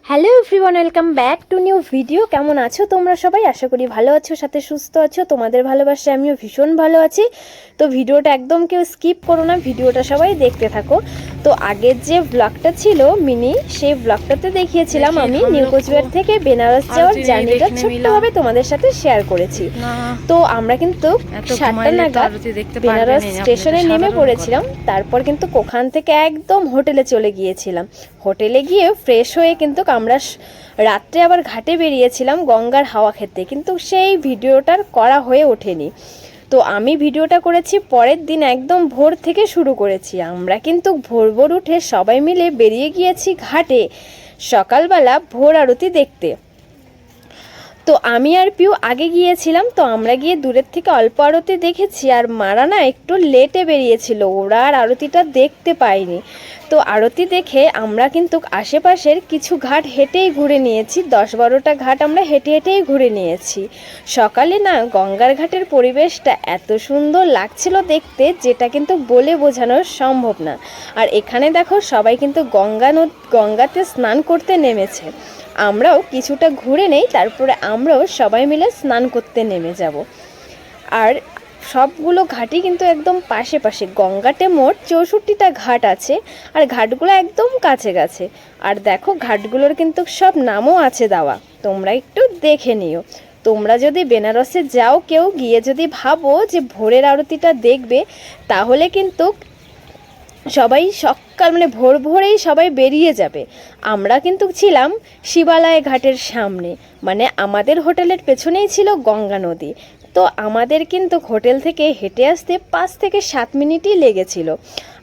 Hello everyone, welcome back to new video. কেমন আছো তোমরা সবাই? আশা করি ভালো আছো, সাথে সুস্থ আছো। তোমাদের ভালোবাসায় আমিও ভীষণ ভালো আছি। তো ভিডিওটা একদম কেউ স্কিপ করো না, ভিডিওটা সবাই দেখতে থাকো। তো আগের যে ব্লগটা ছিল মিনি, সেই ব্লগটাতে দেখিয়েছিলাম আমি নিউ কোচবিহার থেকে বেনারস যাওয়ার জার্নিটা ছোট্টভাবে তোমাদের সাথে শেয়ার করেছি। তো আমরা কিন্তু 7টা নাগাদ বেনারস স্টেশনে নেমে পড়েছিলাম। তারপর কিন্তু ওখান থেকে একদম হোটেলে চলে গিয়েছিলাম। হোটেলে গিয়ে ফ্রেশ হয়ে কিন্তু আমরা রাত্রে আবার ঘাটে বেরিয়েছিলাম গঙ্গার হাওয়া খেতে, কিন্তু সেই ভিডিওটার করা হয়ে ওঠেনি। তো আমি ভিডিওটা করেছি পরের দিন, একদম ভোর থেকে শুরু করেছি। আমরা কিন্তু ভোর ভোর উঠে সবাই মিলে বেরিয়ে গিয়েছি ঘাটে সকালবেলা ভোর আরতি দেখতে। তো আমি আর পিউ আগে গিয়েছিলাম। তো আমরা গিয়ে দূরের থেকে অল্প আরতি দেখেছি, আর মারা না একটু লেটে বেরিয়েছিল, ওরা আর আরতিটা দেখতে পায়নি। তো আরতি দেখে আমরা কিন্তু আশেপাশের কিছু ঘাট হেঁটেই ঘুরে নিয়েছি, 10-12টা ঘাট আমরা হেঁটে হেঁটেই ঘুরে নিয়েছি। সকালে না গঙ্গার ঘাটের পরিবেশটা এত সুন্দর লাগছিল দেখতে, যেটা কিন্তু বলে বোঝানো সম্ভব না। আর এখানে দেখো সবাই কিন্তু গঙ্গাতে স্নান করতে নেমেছে। আমরাও কিছুটা ঘুরে নেই, তারপরে আমরাও সবাই মিলে স্নান করতে নেমে যাব। আর সবগুলো ঘাটই কিন্তু একদম পাশে পাশে। গঙ্গাতে মোট 64টা ঘাট আছে, আর ঘাটগুলো একদম কাছে কাছে। আর দেখো ঘাটগুলোর কিন্তু সব নামও আছে দেওয়া, তোমরা একটু দেখে নিও। তোমরা যদি বেনারসে যাও, কেউ গিয়ে যদি ভাবো যে ভোরের আরতিটা দেখবে, তাহলে কিন্তু সবাই সকাল ভোর ভোরেই সবাই বেরিয়ে যাবে। আমরা কিন্তু ছিলাম শিবালয় ঘাটের সামনে, আমাদের হোটেলের পেছনেই ছিল গঙ্গা নদী। তো আমাদের কিন্তু হোটেল থেকে হেঁটে আসতে 5 থেকে 7 মিনিটই লেগেছিল।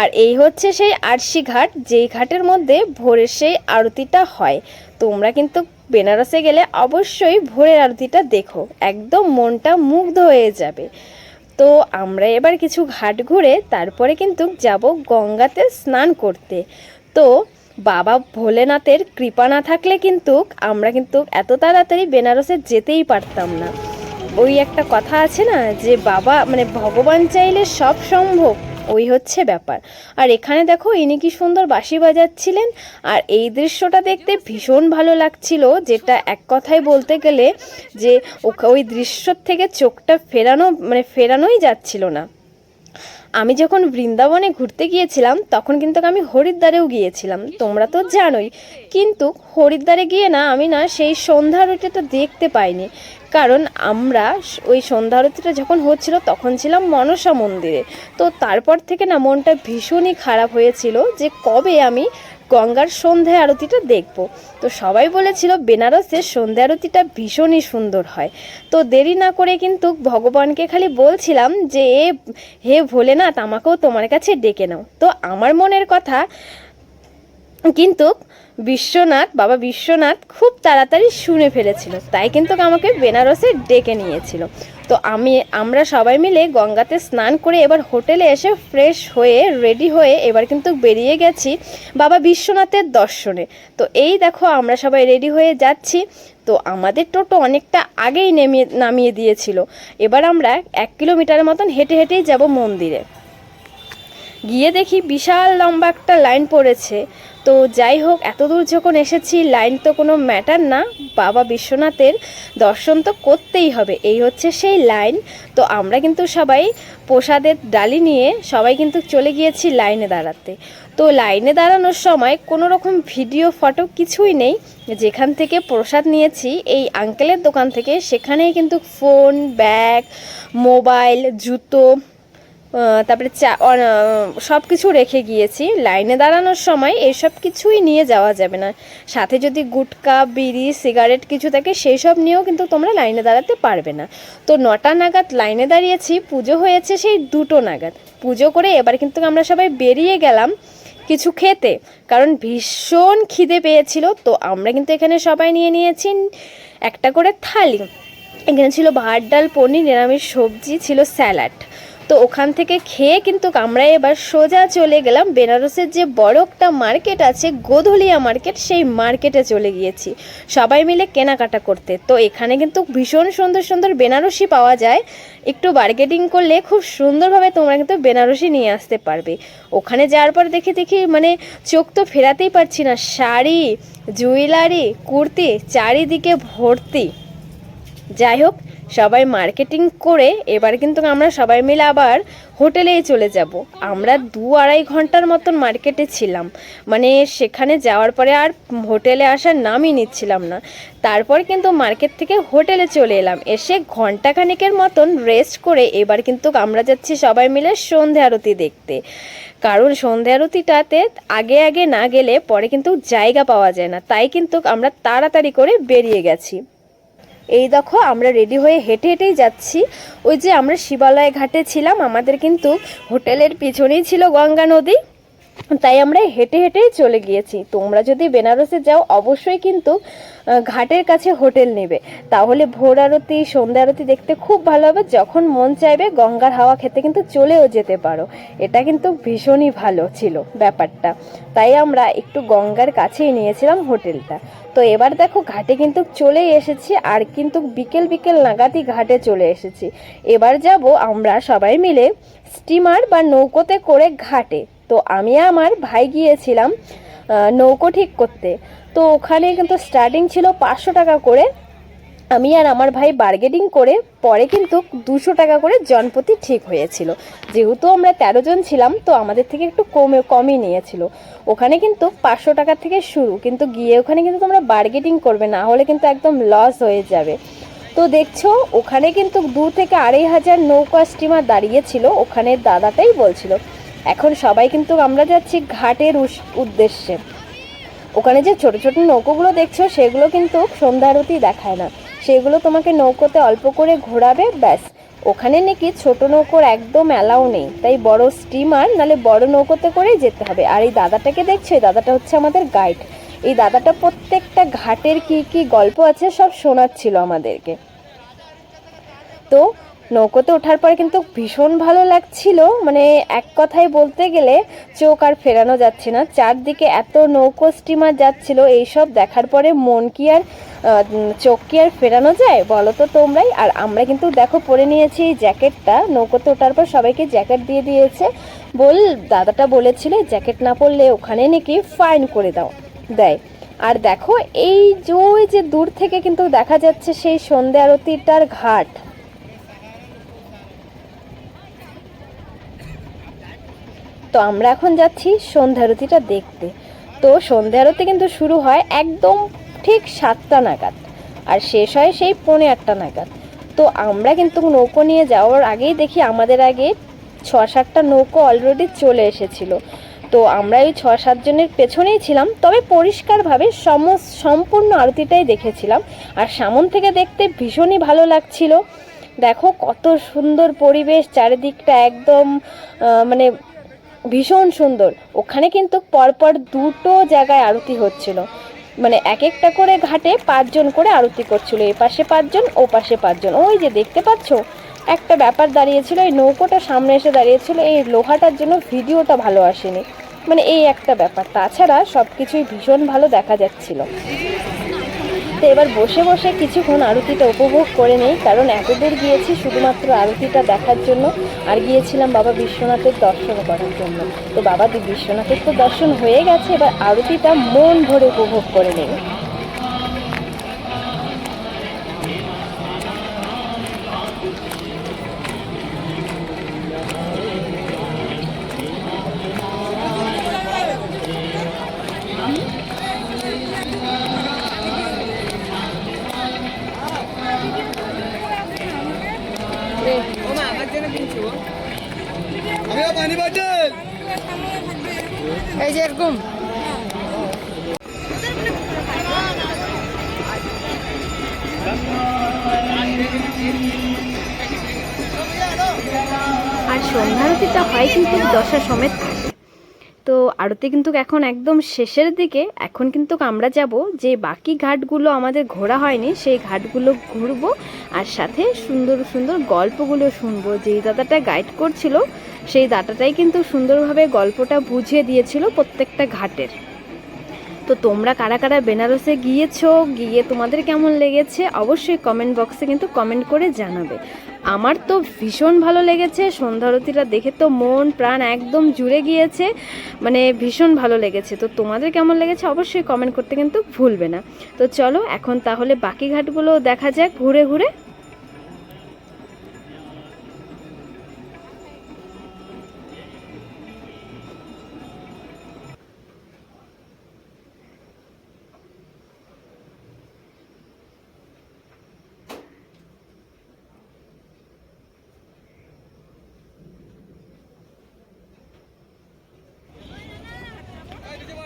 আর এই হচ্ছে সেই আরশি ঘাট, যেই ঘাটের মধ্যে ভোরের সেই আরতিটা হয়। তোমরা কিন্তু বেনারসে গেলে অবশ্যই ভোরের আরতিটা দেখো, একদম মনটা মুগ্ধ হয়ে যাবে। তো আমরা এবার কিছু ঘাট ঘুরে তারপরে কিন্তু যাব গঙ্গাতে স্নান করতে। তো বাবা ভোলেনাথের কৃপা না থাকলে কিন্তু আমরা কিন্তু এত তাড়াতাড়ি বেনারসে যেতেই পারতাম না। ওই একটা কথা আছে না, যে বাবা ভগবান চাইলে সব সম্ভব, ওই হচ্ছে ব্যাপার। আর এখানে দেখো ইনি কি সুন্দর বাঁশি বাজাচ্ছিলেন, আর এই দৃশ্যটা দেখতে ভীষণ ভালো লাগছিল, যেটা এক কথায় বলতে গেলে যে ওই দৃশ্য থেকে চোখটা ফেরানোই যাচ্ছিল না। আমি যখন বৃন্দাবনে ঘুরতে গিয়েছিলাম, তখন কিন্তু আমি হরিদ্বারেও গিয়েছিলাম, তোমরা তো জানোই। কিন্তু হরিদ্বারে গিয়ে না আমি সেই সন্ধ্যা আরতিটা দেখতে পাইনি, কারণ আমরা ওই সন্ধ্যা আরতিটা যখন হচ্ছিল তখন ছিলাম মনসা মন্দিরে। তো তারপর থেকে না মনটা ভীষণই খারাপ হয়েছিল যে কবে আমি গঙ্গার সন্ধ্যা আরতিটা দেখব। তো সবাই বলেছিল বেনারসের সন্ধ্যা আরতিটা ভীষণই সুন্দর হয়। তো দেরি না করে কিন্তু ভগবানকে খালি বলছিলাম যে হে ভোলেনাথ, আমাকেও তোমার কাছে ডেকে নাও। তো আমার মনের কথা কিন্তু বাবা বিশ্বনাথ খুব তাড়াতাড়ি শুনে ফেলেছিল, তাই কিন্তু আমাকে বেনারসে ডেকে নিয়েছিল। তো আমরা সবাই মিলে গঙ্গাতে স্নান করে এবার হোটেলে এসে ফ্রেশ হয়ে রেডি হয়ে এবার কিন্তু বেরিয়ে গেছি বাবা বিশ্বনাথের দর্শনে। তো এই দেখো আমরা সবাই রেডি হয়ে যাচ্ছি। তো আমাদের টোটো অনেকটা আগেই নামিয়ে দিয়েছিল। এবার আমরা 1 কিলোমিটারের মতন হেঁটে হেঁটেই যাব মন্দিরে। গিয়ে দেখি বিশাল লম্বা একটা লাইন পড়েছে। তো যাই হোক, এত দূর যখন এসেছি, লাইন তো কোনো ম্যাটার না, বাবা বিশ্বনাথের দর্শন তো করতেই হবে, এই হচ্ছে সেই লাইন। তো আমরা কিন্তু সবাই প্রসাদের ডালি নিয়ে সবাই কিন্তু চলে গিয়েছি লাইনে দাঁড়াতে। তো লাইনে দাঁড়ানোর সময় কোনো রকম ভিডিও ফটো কিছুই নেই। যেখান থেকে প্রসাদ নিয়েছি এই আঙ্কেলের দোকান থেকে, সেখানেই কিন্তু ফোন, ব্যাগ, মোবাইল, জুতো, তারপরে সব কিছু রেখে গিয়েছি। লাইনে দাঁড়ানোর সময় এইসব কিছুই নিয়ে যাওয়া যাবে না। সাথে যদি গুটকা, বিড়ি, সিগারেট কিছু থাকে, সেই সব নিয়েও কিন্তু তোমরা লাইনে দাঁড়াতে পারবে না। তো 9টা নাগাদ লাইনে দাঁড়িয়েছি, পুজো হয়েছে সেই 2টো নাগাদ। পুজো করে এবার কিন্তু আমরা সবাই বেরিয়ে গেলাম কিছু খেতে, কারণ ভীষণ খিদে পেয়েছিল। তো আমরা কিন্তু এখানে সবাই নিয়ে নিয়েছি একটা করে থালি। এখানে ছিল ভাত, ডাল, পনির, নিরামিষ সবজি, ছিল স্যালাড। তো ওখান থেকে খেয়ে কিন্তু আমরা এবার সোজা চলে গেলাম বেনারসের যে বড় একটা মার্কেট আছে গোধলিয়া মার্কেট, সেই মার্কেটে চলে গিয়েছি সবাই মিলে কেনাকাটা করতে। তো এখানে কিন্তু ভীষণ সুন্দর সুন্দর বেনারসি পাওয়া যায়, একটু বার্গেটিং করলে খুব সুন্দরভাবে তোমরা কিন্তু বেনারসি নিয়ে আসতে পারবে। ওখানে যাওয়ার পর দেখি মানে চোখ তো ফেরাতেই পারছি না, শাড়ি, জুয়েলারি, কুর্তি চারিদিকে ভর্তি। যাই হোক, সবাই মার্কেটিং করে এবার কিন্তু আমরা সবাই মিলে আবার হোটেলেই চলে যাব। আমরা 2-2.5 ঘন্টার মতন মার্কেটে ছিলাম, মানে সেখানে যাওয়ার পরে আর হোটেলে আসার নামই নিচ্ছিলাম না। তারপর কিন্তু মার্কেট থেকে হোটেলে চলে এলাম, এসে ঘন্টাখানেকের মতন রেস্ট করে এবার কিন্তু আমরা যাচ্ছি সবাই মিলে সন্ধে আরতি দেখতে। কারণ সন্ধে আরতিটাতে আগে আগে না গেলে পরে কিন্তু জায়গা পাওয়া যায় না, তাই কিন্তু আমরা তাড়াতাড়ি করে বেরিয়ে গেছি। এই দেখো আমরা রেডি হয়ে হেঁটে হেঁটেই যাচ্ছি। ওই যে আমরা শিবালয় ঘাটে ছিলাম, আমাদের কিন্তু হোটেলের পিছনেই ছিল গঙ্গা নদী, তাই আমরা হেঁটে হেঁটেই চলে গিয়েছি। তোমরা যদি বেনারসে যাও অবশ্যই কিন্তু ঘাটের কাছে হোটেল নেবে, তাহলে ভোর আরতি সন্ধ্যা আরতি দেখতে খুব ভালো হবে। যখন মন চাইবে গঙ্গার হাওয়া খেতে কিন্তু চলেও যেতে পারো, এটা কিন্তু ভীষণই ভালো ছিল ব্যাপারটা। তাই আমরা একটু গঙ্গার কাছেই নিয়েছিলাম হোটেলটা। তো এবার দেখো ঘাটে কিন্তু চলেই এসেছি, আর কিন্তু বিকেল বিকেল নাগাদই ঘাটে চলে এসেছি। এবার যাব আমরা সবাই মিলে স্টিমার বা নৌকোতে করে ঘাটে। তো আমি আমার ভাই গিয়েছিলাম নৌকো ঠিক করতে। তো ওখানে কিন্তু স্টার্টিং ছিল 500 টাকা করে, আমি আর আমার ভাই বার্গেটিং করে পরে কিন্তু 200 টাকা করে জনপ্রতি ঠিক হয়েছিল। যেহেতু আমরা 13 জন ছিলাম তো আমাদের থেকে একটু কমই নিয়েছিল। ওখানে কিন্তু 500 টাকা থেকে শুরু, কিন্তু গিয়ে ওখানে কিন্তু তোমরা বার্গেটিং করবে, না হলে কিন্তু একদম লস হয়ে যাবে। তো দেখছো ওখানে কিন্তু 2 থেকে 2,500 নৌকা স্টিমার দাঁড়িয়েছিল, ওখানে দাদাটাই বলছিল। এখন সবাই কিন্তু আমরা যাচ্ছি ঘাটের উদ্দেশ্যে। ওখানে যে ছোট ছোট নৌকোগুলো দেখছো সেগুলো কিন্তু সন্ধ্যা আরতি দেখায় না, সেগুলো তোমাকে নৌকোতে অল্প করে ঘোরাবে ব্যাস। ওখানে নাকি ছোট নৌকোর একদম অ্যালাউ নেই, তাই বড় স্টিমার নালে বড় নৌকোতে করেই যেতে হবে। আর এই দাদাটাকে দেখছো, এই দাদাটা হচ্ছে আমাদের গাইড। এই দাদাটা প্রত্যেকটা ঘাটের কি কি গল্প আছে সব শোনাচ্ছিল আমাদেরকে। তো নৌকোতে ওঠার পরে কিন্তু ভীষণ ভালো লাগছিল, মানে এক কথায় বলতে গেলে চোখ আর ফেরানো যাচ্ছে না। চারদিকে এত নৌকো স্টিমার যাচ্ছিল, এইসব দেখার পরে মন কি আর চোখ কি আর ফেরানো যায় বলো তো তোমরাই। আর আমরা কিন্তু দেখো পরে নিয়েছি এই জ্যাকেটটা, নৌকোতে ওঠার পর সবাইকে জ্যাকেট দিয়ে দিয়েছে। দাদাটা বলেছিল জ্যাকেট না পরলে ওখানে নাকি ফাইন করে দেয়। আর দেখো এই যে দূর থেকে কিন্তু দেখা যাচ্ছে সেই সন্ধে আরতিটার ঘাট। তো আমরা এখন যাচ্ছি সন্ধ্যা আরতিটা দেখতে। তো সন্ধ্যা আরতি কিন্তু শুরু হয় একদম ঠিক 7টা নাগাদ আর শেষ হয় সেই 8:45 নাগাদ। তো আমরা কিন্তু নৌকো নিয়ে যাওয়ার আগেই দেখি আমাদের আগে 6-7টা নৌকো অলরেডি চলে এসেছিল। তো আমরা ওই 6-7 জনের পেছনেই ছিলাম, তবে পরিষ্কারভাবে সম্পূর্ণ আরতিটাই দেখেছিলাম। আর সামন থেকে দেখতে ভীষণই ভালো লাগছিল। দেখো কত সুন্দর পরিবেশ, চারিদিকটা একদম মানে ভীষণ সুন্দর। ওখানে কিন্তু পরপর 2টো জায়গায় আরতি হচ্ছিল, মানে এক একটা করে ঘাটে 5 জন করে আরতি করছিল, এ পাশে 5 জন ও পাশে 5 জন। ওই যে দেখতে পাচ্ছ একটা ব্যাপার দাঁড়িয়েছিল, এই নৌকোটা সামনে এসে দাঁড়িয়েছিল, এই লোহাটার জন্য ভিডিওটা ভালো আসেনি, মানে এই একটা ব্যাপার। তাছাড়া সব কিছুই ভীষণ ভালো দেখা যাচ্ছিল। তো এবার বসে বসে কিছুক্ষণ আরতিটা উপভোগ করে নেই, কারণ এতদূর গিয়েছি শুধুমাত্র আরতিটা দেখার জন্য, আর গিয়েছিলাম বাবা বিশ্বনাথের দর্শন করার জন্য। তো বাবা বিশ্বনাথের তো দর্শন হয়ে গেছে, এবার আরতিটা মন ভরে উপভোগ করে নেই। এই যে এরকম আর সন্ধ্যা আরতিটা হয় কিন্তু দশা সমেত থাকে। তো তো আরতি কিন্তু এখন একদম শেষের দিকে। এখন কিন্তু আমরা যাব যে বাকি ঘাটগুলো আমাদের ঘোরা হয়নি সেই ঘাটগুলো ঘুরবো, আর সাথে সুন্দর সুন্দর গল্পগুলো শুনবো। যেই দাদাটা গাইড করছিল সেই দাদাটাই কিন্তু সুন্দরভাবে গল্পটা বুঝিয়ে দিয়েছিল প্রত্যেকটা ঘাটের। তো তোমরা কারা কারা বেনারসে গিয়েছো, গিয়ে তোমাদের কেমন লেগেছে অবশ্যই কমেন্ট বক্সে কিন্তু কমেন্ট করে জানাবে। আমার তো ভীষণ ভালো লেগেছে, সন্ধ্যা আরতিটা দেখে তো মন প্রাণ একদম জুড়ে গিয়েছে, মানে ভীষণ ভালো লেগেছে। তো তোমাদের কেমন লেগেছে অবশ্যই কমেন্ট করতে কিন্তু ভুলবে না। তো চলো এখন তাহলে বাকি ঘাটগুলো দেখা যাক ঘুরে ঘুরে।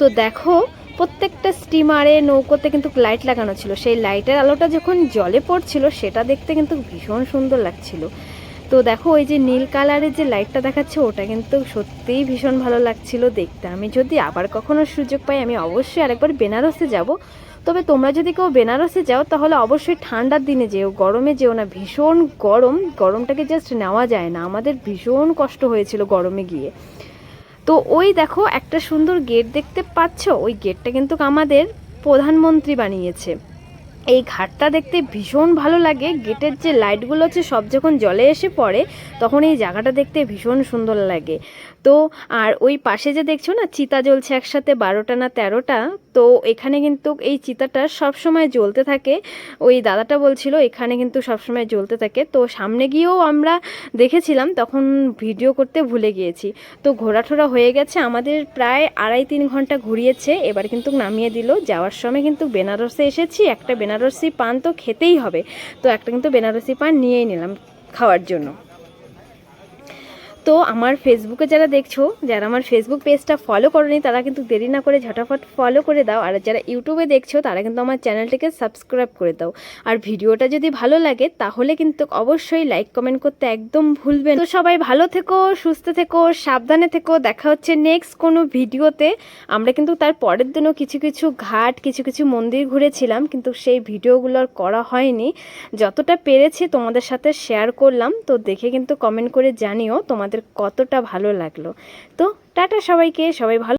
তো দেখো প্রত্যেকটা স্টিমারে নৌকোতে কিন্তু লাইট লাগানো ছিল, সেই লাইটের আলোটা যখন জলে পড়ছিল সেটা দেখতে কিন্তু ভীষণ সুন্দর লাগছিল। তো দেখো ওই যে নীল কালারের যে লাইটটা দেখাচ্ছে ওটা কিন্তু সত্যিই ভীষণ ভালো লাগছিল দেখতে। আমি যদি আবার কখনো সুযোগ পাই আমি অবশ্যই আরেকবার বেনারসে যাব। তবে তোমরা যদি কেউ বেনারসে যাও তাহলে অবশ্যই ঠান্ডার দিনে যেও, গরমে যেও না, ভীষণ গরম, গরমটাকে জাস্ট নেওয়া যায় না। আমাদের ভীষণ কষ্ট হয়েছিল গরমে গিয়ে। তো ওই দেখো একটা সুন্দর গেট দেখতে পাচ্ছ, ওই গেটটা কিন্তু আমাদের প্রধানমন্ত্রী বানিয়েছে। এই ঘাটটা দেখতে ভীষণ ভালো লাগে। গেটের যে লাইটগুলো আছে সব যখন জলে এসে পড়ে তখন এই জায়গাটা দেখতে ভীষণ সুন্দর লাগে। তো আর ওই পাশে যে দেখছো না চিতা জ্বলছে একসাথে 12টা না 13টা, তো এখানে কিন্তু এই চিতাটা সব সময় জ্বলতে থাকে। ওই দাদাটা বলছিল এখানে কিন্তু সব সময় জ্বলতে থাকে। তো সামনে গিয়েও আমরা দেখেছিলাম, তখন ভিডিও করতে ভুলে গিয়েছি। তো ঘোরাঠোরা হয়ে গেছে আমাদের, প্রায় 2.5-3 ঘন্টা ঘুরিয়েছে। এবার কিন্তু নামিয়ে দিল। যাওয়ার সময় কিন্তু বেনারসে এসেছি, একটা বেনারসি পান তো খেতেই হবে। তো একটা কিন্তু বেনারসি পান নিয়েই নিলাম খাওয়ার জন্য। তো আমার ফেসবুকে যারা দেখছো, যারা আমার ফেসবুক পেজটা ফলো করোনি তারা কিন্তু দেরি না করে ঝটাফট ফলো করে দাও। আর যারা ইউটিউবে দেখছো তারা কিন্তু আমার চ্যানেলটিকে সাবস্ক্রাইব করে দাও। আর ভিডিওটা যদি ভালো লাগে তাহলে কিন্তু অবশ্যই লাইক কমেন্ট করতে একদম ভুলবে না। তো সবাই ভালো থেকো, সুস্থ থেকো, সাবধানে থেকো। দেখা হচ্ছে নেক্সট কোনো ভিডিওতে। আমরা কিন্তু তার পরের দিনও কিছু কিছু ঘাট, কিছু কিছু মন্দির ঘুরেছিলাম, কিন্তু সেই ভিডিওগুলো আর করা হয়নি। যতটা পেরেছি তোমাদের সাথে শেয়ার করলাম। তো দেখে কিন্তু কমেন্ট করে জানিও তোমাদের কতটা ভালো লাগলো। তো টাটা সবাইকে, সবাই ভালো